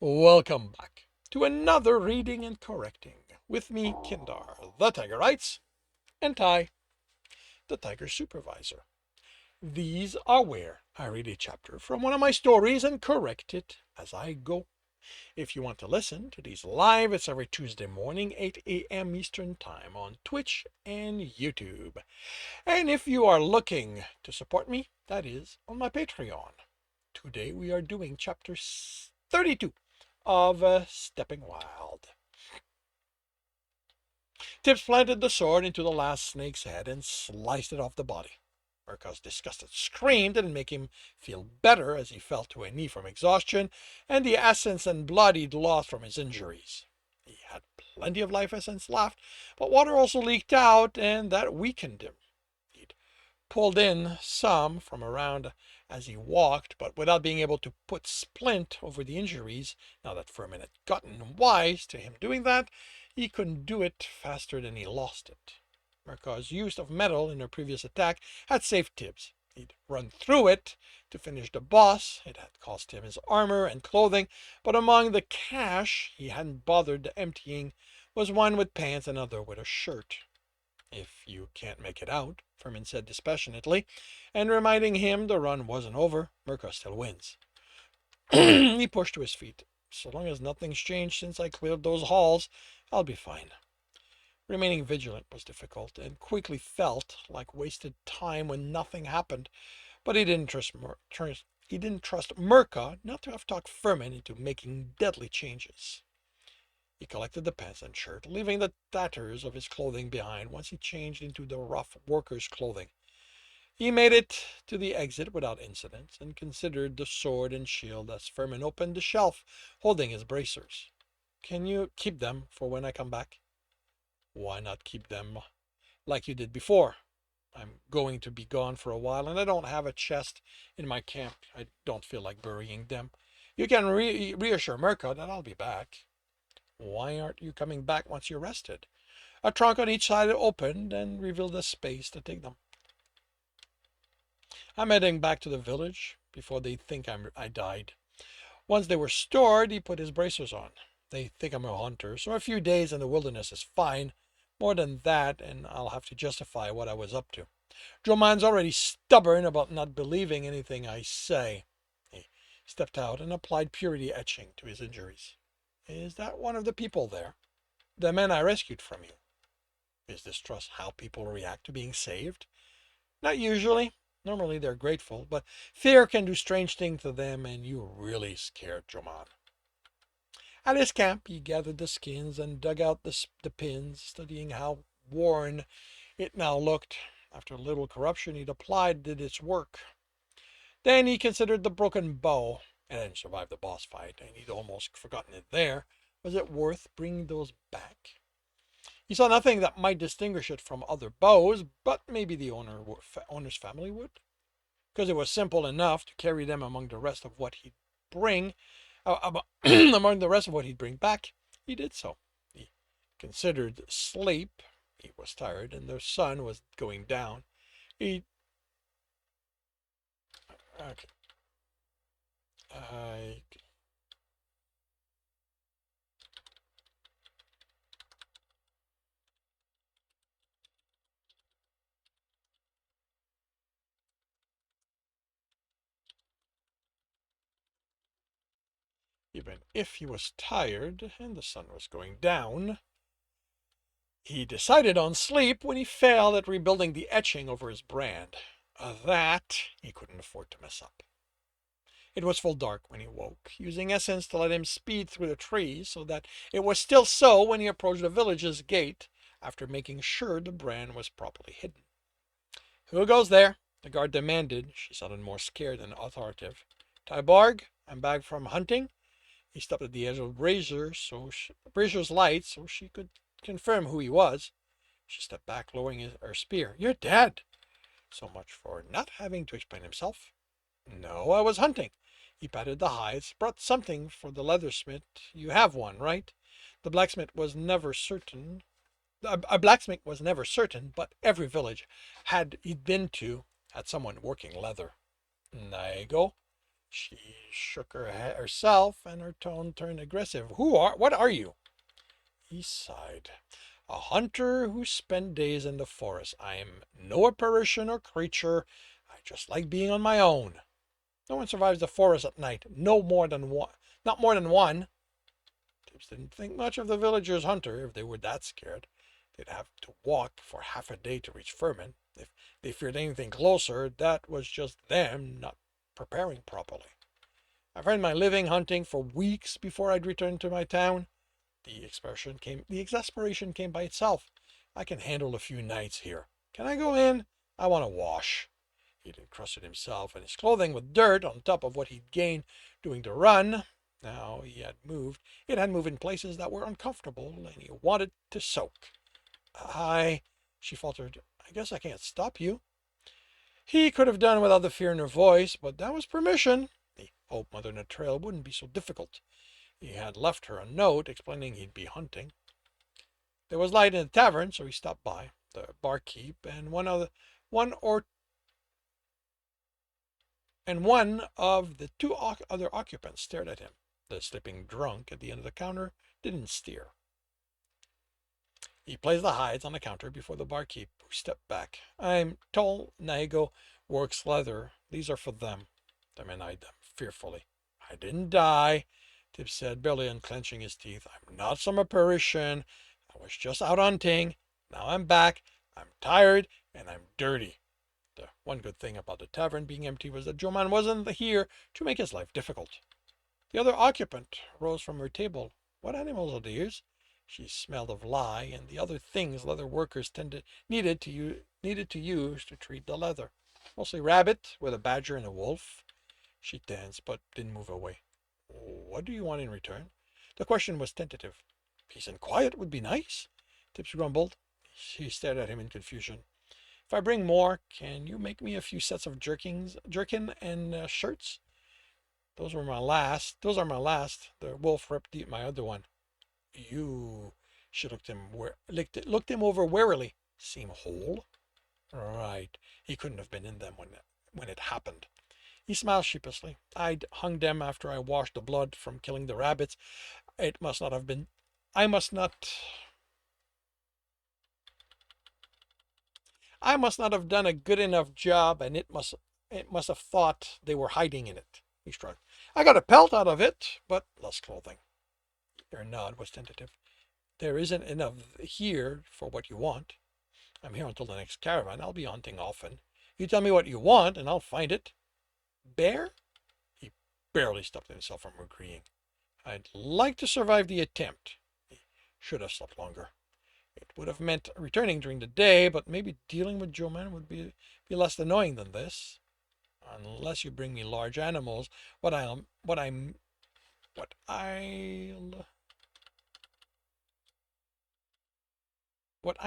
Welcome back to another reading and correcting with me, Kindar, the Tiger Writes, and Ty, the Tiger Supervisor. These are where I read a chapter from one of my stories and correct it as I go. If you want to listen to these live, it's every Tuesday morning, 8 a.m. Eastern Time on Twitch and YouTube. And if you are looking to support me, that is on my Patreon. Today we are doing chapter 32 of Stepping Wild. Tibs planted the sword into the last snake's head and sliced it off the body. Murko's disgusted scream didn't make him feel better as he fell to a knee from exhaustion and the essence and blood he'd lost from his injuries. He had plenty of life essence left, but water also leaked out and that weakened him. He'd pulled in some from around as he walked, but without being able to put splint over the injuries, now that Furman had gotten wise to him doing that, he couldn't do it faster than he lost it. Murko's use of metal in her previous attack had saved Tibs. He'd run through it to finish the boss. It had cost him his armor and clothing, but among the cash he hadn't bothered emptying was one with pants and another with a shirt. If you can't make it out, Furman said dispassionately, and reminding him the run wasn't over, Murko still wins. He pushed to his feet. So long as nothing's changed since I cleared those halls, I'll be fine. Remaining vigilant was difficult, and quickly felt like wasted time when nothing happened, but he didn't trust Murko not to have talked Furman into making deadly changes. He collected the pants and shirt, leaving the tatters of his clothing behind once he changed into the rough worker's clothing. He made it to the exit without incident and considered the sword and shield as Furman opened the shelf holding his bracers. Can you keep them for when I come back? Why not keep them like you did before? I'm going to be gone for a while and I don't have a chest in my camp. I don't feel like burying them. You can reassure Murko that I'll be back. Why aren't you coming back once you're rested? A trunk on each side opened and revealed a space to take them. I'm heading back to the village before they think I died. Once they were stored, he put his bracers on. They think I'm a hunter, so a few days in the wilderness is fine. More than that, and I'll have to justify what I was up to. Joman's already stubborn about not believing anything I say. He stepped out and applied purity etching to his injuries. Is that one of the people there? The men I rescued from you. Is distrust how people react to being saved? Not usually. Normally they're grateful, but fear can do strange things to them, and you really scared Joman. At his camp, he gathered the skins and dug out the pins, studying how worn it now looked. After a little corruption he'd applied did its work. Then he considered the broken bow. It hadn't survived the boss fight, and he'd almost forgotten it there. Was it worth bringing those back? He saw nothing that might distinguish it from other bows, but maybe the owner's family would. Because it was simple enough to carry them among the rest of what he'd bring, among the rest of what he'd bring back, he did so. He considered sleep. He was tired, and the sun was going down. He okay. I Even if he was tired and the sun was going down, he decided on sleep when he failed at rebuilding the etching over his brand. That he couldn't afford to mess up. It was full dark when he woke, using essence to let him speed through the trees so that it was still so when he approached the village's gate after making sure the brand was properly hidden. Who goes there? The guard demanded. She sounded more scared than authoritative. Tyborg, I'm back from hunting. He stopped at the edge of Brazier's light so she could confirm who he was. She stepped back, lowering her spear. You're dead. So much for not having to explain himself. No, I was hunting. He patted the hides. Brought something for the leathersmith. You have one, right? The blacksmith was never certain. A blacksmith was never certain, but every village he'd been to had someone working leather. Nago? She shook her head herself, and her tone turned aggressive. What are you? He sighed. A hunter who spent days in the forest. I am no apparition or creature. I just like being on my own. No one survives the forest at night. No more than one. Not more than one. Tibbs didn't think much of the villagers' hunter. If they were that scared, they'd have to walk for half a day to reach Furman. If they feared anything closer, that was just them not preparing properly. I've earned my living hunting for weeks before I'd return to my town. The exasperation came by itself. I can handle a few nights here. Can I go in? I want to wash. He'd encrusted himself and his clothing with dirt on top of what he'd gained doing the run. Now he had moved. It had moved in places that were uncomfortable, and he wanted to soak. She faltered. I guess I can't stop you. He could have done without the fear in her voice, but that was permission. He hoped Mother Natrel wouldn't be so difficult. He had left her a note explaining he'd be hunting. There was light in the tavern, so he stopped by. The barkeep and one of the two other occupants stared at him. The sleeping drunk at the end of the counter didn't stir. He placed the hides on the counter before the barkeep, who stepped back. I'm told Naigo works leather. These are for them. The man eyed them fearfully. I didn't die, Tibs said, barely unclenching his teeth. I'm not some apparition. I was just out hunting. Now I'm back. I'm tired, and I'm dirty. The one good thing about the tavern being empty was that Joman wasn't here to make his life difficult. The other occupant rose from her table. What animals are these? She smelled of lye and the other things leather workers needed to use to treat the leather. Mostly rabbit, with a badger and a wolf. She danced, but didn't move away. What do you want in return? The question was tentative. Peace and quiet would be nice, Tibbs grumbled. She stared at him in confusion. If I bring more, can you make me a few sets of jerkin and shirts? Those are my last. The wolf ripped my other one. You. She looked him over warily. Seem whole? Right. He couldn't have been in them when it happened. He smiled sheepishly. I'd hung them after I washed the blood from killing the rabbits. It must not have been. I must not. I must not have done a good enough job, and it must have thought they were hiding in it. He shrugged. I got a pelt out of it, but less clothing. Her nod was tentative. There isn't enough here for what you want. I'm here until the next caravan. I'll be hunting often. You tell me what you want, and I'll find it. Bear? He barely stopped himself from agreeing. I'd like to survive the attempt. He should have slept longer. It would have meant returning during the day, but maybe dealing with Joe Man would be less annoying than this. Unless you bring me large animals, what I'll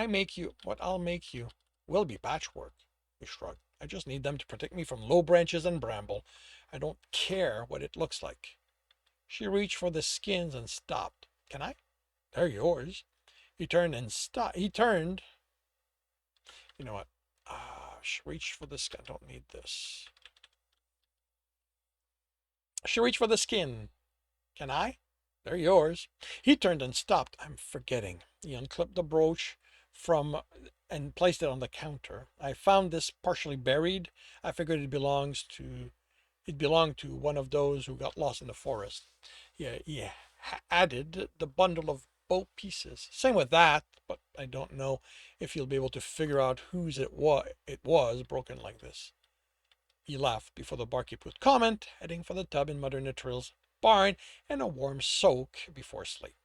make you will be patchwork. He shrugged. I just need them to protect me from low branches and bramble. I don't care what it looks like. She reached for the skins and stopped. Can I? They're yours. He turned and stopped. You know what? She reached for the skin. I don't need this. She reached for the skin. Can I? They're yours. He turned and stopped. I'm forgetting. He unclipped the brooch and placed it on the counter. I found this partially buried. I figured it belonged to one of those who got lost in the forest. He added the bundle of bow pieces. Same with that, but I don't know if you'll be able to figure out whose it was broken like this. He laughed before the barkeep could comment, heading for the tub in Mother Natril's barn and a warm soak before sleep.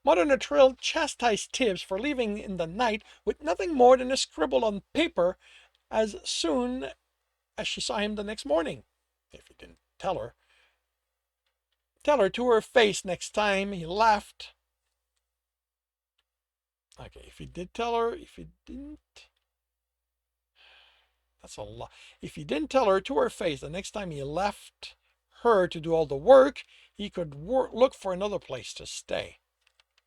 Mother Natril chastised Tibbs for leaving in the night with nothing more than a scribble on paper as soon as she saw him the next morning. If he didn't tell her to her face next time he left. Okay, if he did tell her, if he didn't, that's a lot. If he didn't tell her to her face the next time he left her to do all the work, he could look for another place to stay.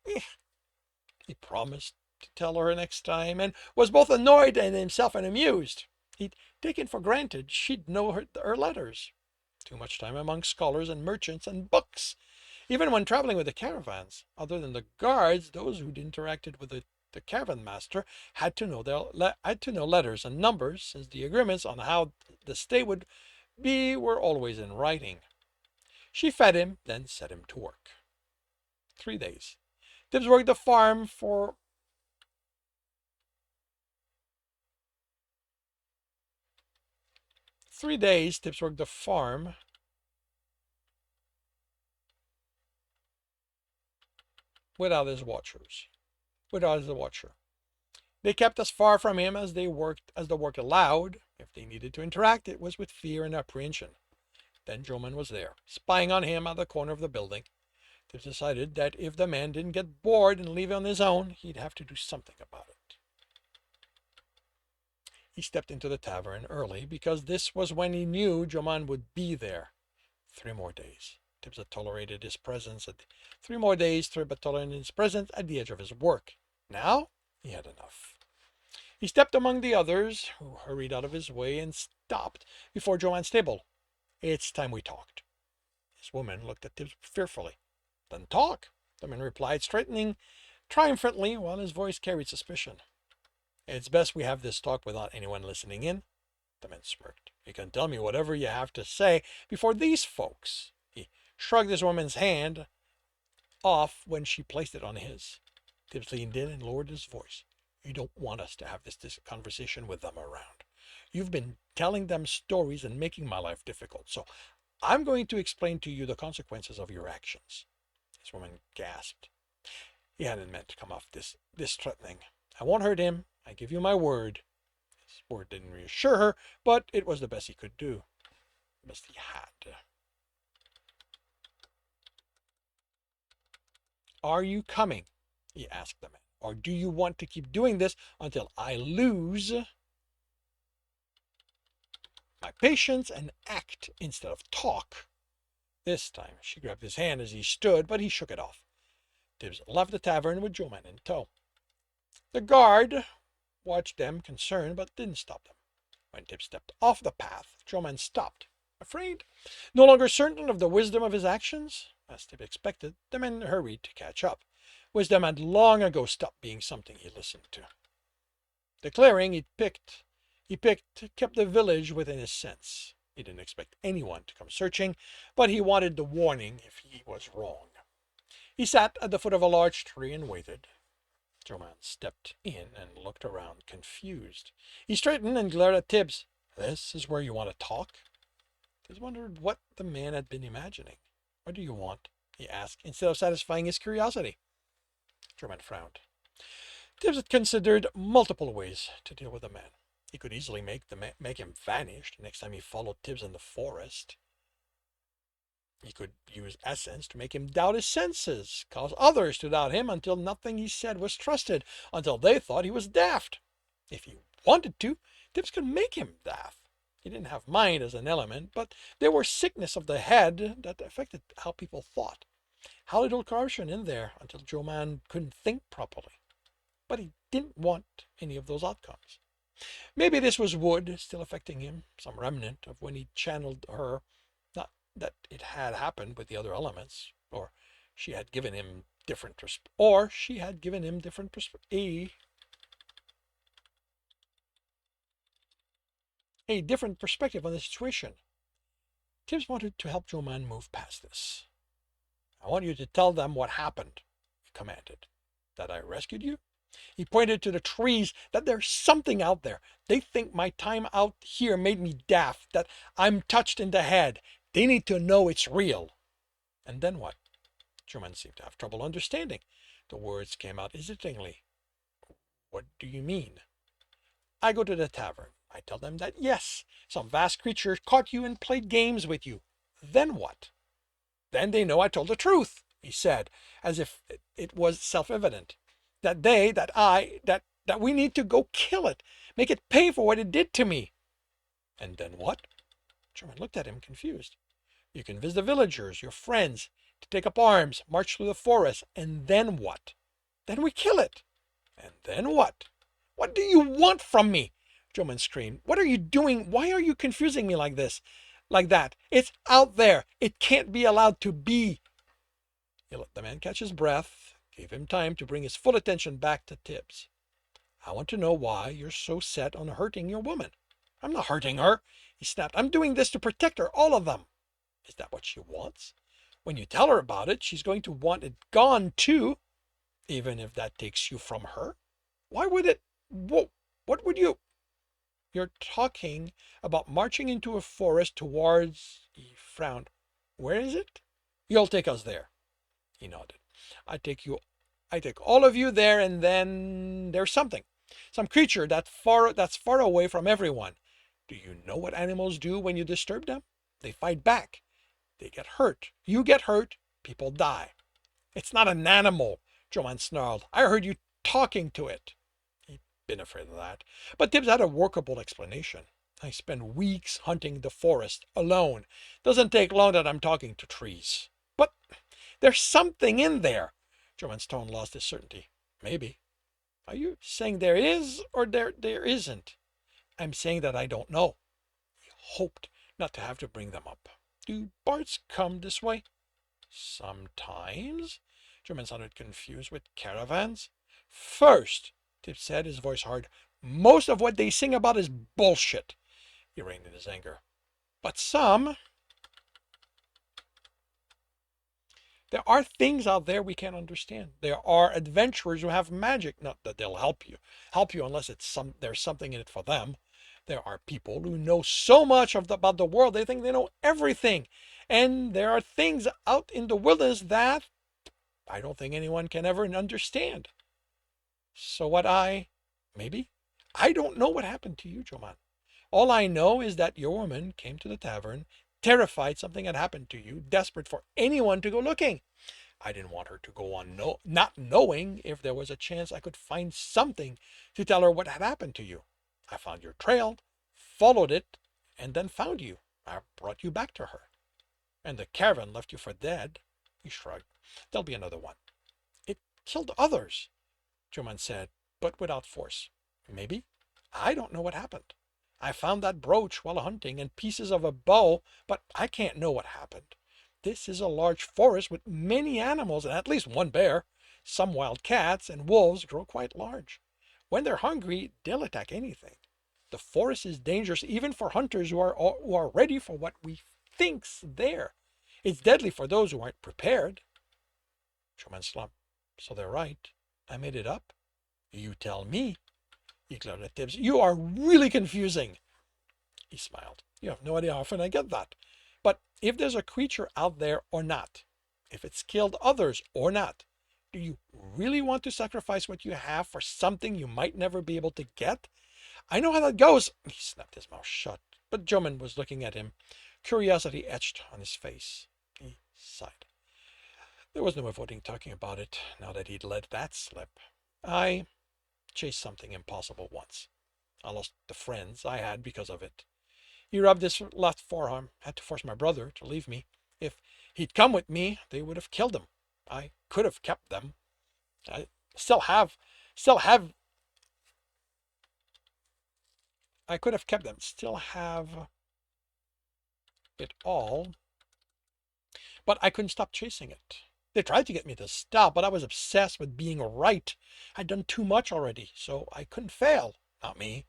He promised to tell her next time, and was both annoyed at himself and amused. He'd taken for granted she'd know her letters. Too much time among scholars and merchants and books. Even when traveling with the caravans, other than the guards, those who'd interacted with the caravan master had to know letters and numbers, since the agreements on how the stay would be were always in writing. She fed him, then set him to work. 3 days. Tibs worked the farm for 3 days. Tibs worked the farm without his watchers. Without his watcher. They kept as far from him as the work allowed. If they needed to interact, it was with fear and apprehension. Then Joman was there, spying on him at the corner of the building. Tibbs decided that if the man didn't get bored and leave on his own, he'd have to do something about it. He stepped into the tavern early because this was when he knew Joman would be there. 3 more days. Tibbs had tolerated his presence at 3 more days. Tibbs had tolerated his presence at the edge of his work. Now he had enough. He stepped among the others, who hurried out of his way, and stopped before Joanne's table. It's time we talked. His woman looked at Tibbs fearfully. Then talk, the man replied, straightening triumphantly while his voice carried suspicion. It's best we have this talk without anyone listening in. The man smirked. You can tell me whatever you have to say before these folks. He shrugged his woman's hand off when she placed it on his. Tibbs leaned in and lowered his voice. You don't want us to have this conversation with them around. You've been telling them stories and making my life difficult, so I'm going to explain to you the consequences of your actions. His woman gasped. He hadn't meant to come off this threatening. I won't hurt him. I give you my word. His word didn't reassure her, but it was the best he could do. The best he had. Are you coming? He asked the man. Or do you want to keep doing this until I lose my patience and act instead of talk? This time she grabbed his hand as he stood, but he shook it off. Tibbs left the tavern with Joman in tow. The guard watched them, concerned, but didn't stop them. When Tibbs stepped off the path, Joman stopped. Afraid? No longer certain of the wisdom of his actions? As Tibbs expected, the men hurried to catch up. Wisdom had long ago stopped being something he listened to. The clearing he picked kept the village within his sense. He didn't expect anyone to come searching, but he wanted the warning if he was wrong. He sat at the foot of a large tree and waited. Joman stepped in and looked around, confused. He straightened and glared at Tibbs. This is where you want to talk? Tibbs wondered what the man had been imagining. What do you want? He asked, instead of satisfying his curiosity. Joman frowned. Tibbs had considered multiple ways to deal with the man. He could easily make him vanish the next time he followed Tibbs in the forest. He could use essence to make him doubt his senses, cause others to doubt him until nothing he said was trusted, until they thought he was daft. If he wanted to, Tibbs could make him daft. He didn't have mind as an element, but there were sickness of the head that affected how people thought. How little corruption in there until Joman couldn't think properly. But he didn't want any of those outcomes. Maybe this was Wood still affecting him, some remnant of when he channeled her. Not that it had happened with the other elements, or she had given him different perspective on the situation. Tibbs wanted to help Joman move past this. I want you to tell them what happened, he commanded. That I rescued you? He pointed to the trees, that there's something out there. They think my time out here made me daft, that I'm touched in the head. They need to know it's real. And then what? Joman seemed to have trouble understanding. The words came out hesitatingly. What do you mean? I go to the tavern. I tell them that, yes, some vast creature caught you and played games with you. Then what? Then they know I told the truth, he said, as if it was self-evident. That we need to go kill it, make it pay for what it did to me. And then what? Joman looked at him, confused. You convince the villagers, your friends, to take up arms, march through the forest, and then what? Then we kill it. And then what? What do you want from me? Joman screamed. What are you doing? Why are you confusing me like this? like that. It's out there. It can't be allowed to be. He let the man catch his breath, gave him time to bring his full attention back to Tibs. I want to know why you're so set on hurting your woman. I'm not hurting her, he snapped. I'm doing this to protect her, all of them. Is that what she wants? When you tell her about it, she's going to want it gone too, even if that takes you from her. Why would it? What would you? You're talking about marching into a forest towards. He frowned. Where is it? You'll take us there. He nodded. I take you. I take all of you there, and then there's something. Some creature that's far away from everyone. Do you know what animals do when you disturb them? They fight back. They get hurt. You get hurt. People die. It's not an animal, Joanne snarled. I heard you talking to it. He'd been afraid of that. But Tibs had a workable explanation. I spend weeks hunting the forest alone. Doesn't take long that I'm talking to trees. But there's something in there. Joanne's tone lost its certainty. Maybe. Are you saying there is or there isn't? I'm saying that I don't know. He hoped not to have to bring them up. Do Barts come this way? Sometimes. German sounded confused. With caravans? First, Tip said, his voice hard, most of what they sing about is bullshit. He reined in his anger. But some. There are things out there we can't understand. There are adventurers who have magic. Not that they'll help you unless there's something in it for them. There are people who know so much about the world they think they know everything. And there are things out in the wilderness that I don't think anyone can ever understand. So maybe? I don't know what happened to you, Joman. All I know is that your woman came to the tavern, terrified something had happened to you, desperate for anyone to go looking. I didn't want her to go on not knowing if there was a chance I could find something to tell her what had happened to you. I found your trail, followed it, and then found you. I brought you back to her. And the caravan left you for dead. He shrugged. There'll be another one. It killed others, Joman said, but without force. Maybe. I don't know what happened. I found that brooch while hunting and pieces of a bow, but I can't know what happened. This is a large forest with many animals and at least one bear. Some wild cats and wolves grow quite large. When they're hungry, they'll attack anything. The forest is dangerous even for hunters who are ready for what we think's there. It's deadly for those who aren't prepared. Showman slumped. So they're right. I made it up. You tell me. He glared at Tibs. You are really confusing. He smiled. You have no idea how often I get that. But if there's a creature out there or not, if it's killed others or not, do you really want to sacrifice what you have for something you might never be able to get? I know how that goes. He snapped his mouth shut, but Joman was looking at him, curiosity etched on his face. He sighed. There was no avoiding talking about it now that he'd let that slip. I chased something impossible once. I lost the friends I had because of it. He rubbed his left forearm. Had to force my brother to leave me. If he'd come with me, they would have killed him. I could have kept them. I still have. I could have kept them. Still have it all. But I couldn't stop chasing it. They tried to get me to stop, but I was obsessed with being right. I'd done too much already, so I couldn't fail. Not me.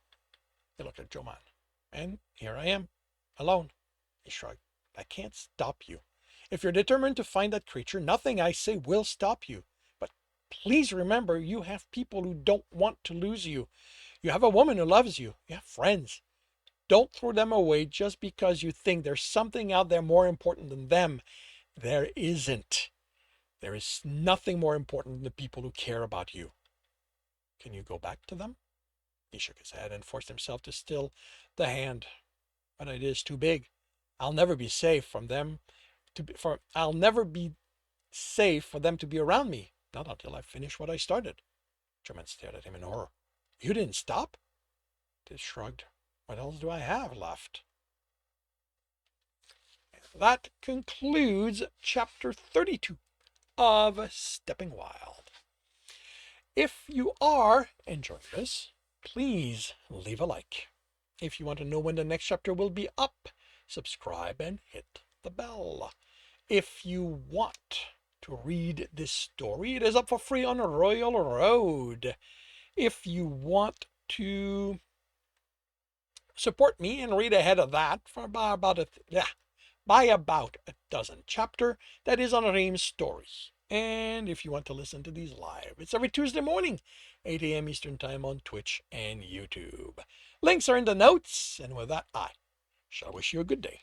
He looked at Joman. And here I am, alone. He shrugged. I can't stop you. If you're determined to find that creature, nothing I say will stop you. But please remember, you have people who don't want to lose you. You have a woman who loves you. You have friends. Don't throw them away just because you think there's something out there more important than them. There isn't. There is nothing more important than the people who care about you. Can you go back to them? He shook his head and forced himself to still the hand. But it is too big. I'll never be safe from them I'll never be safe for them to be around me. Not until I finish what I started. German stared at him in horror. You didn't stop? Ted shrugged. What else do I have left? That concludes chapter 32 of Stepping Wild. If you are enjoying this, please leave a like. If you want to know when the next chapter will be up, subscribe, and hit the bell. If you want to read this story, it is up for free on Royal Road. If you want to support me and read ahead of that for by about a dozen chapter, that is on Ream's story. And if you want to listen to these live, it's every Tuesday morning, 8 a.m. Eastern Time on Twitch and YouTube. Links are in the notes, and with that, I shall wish you a good day.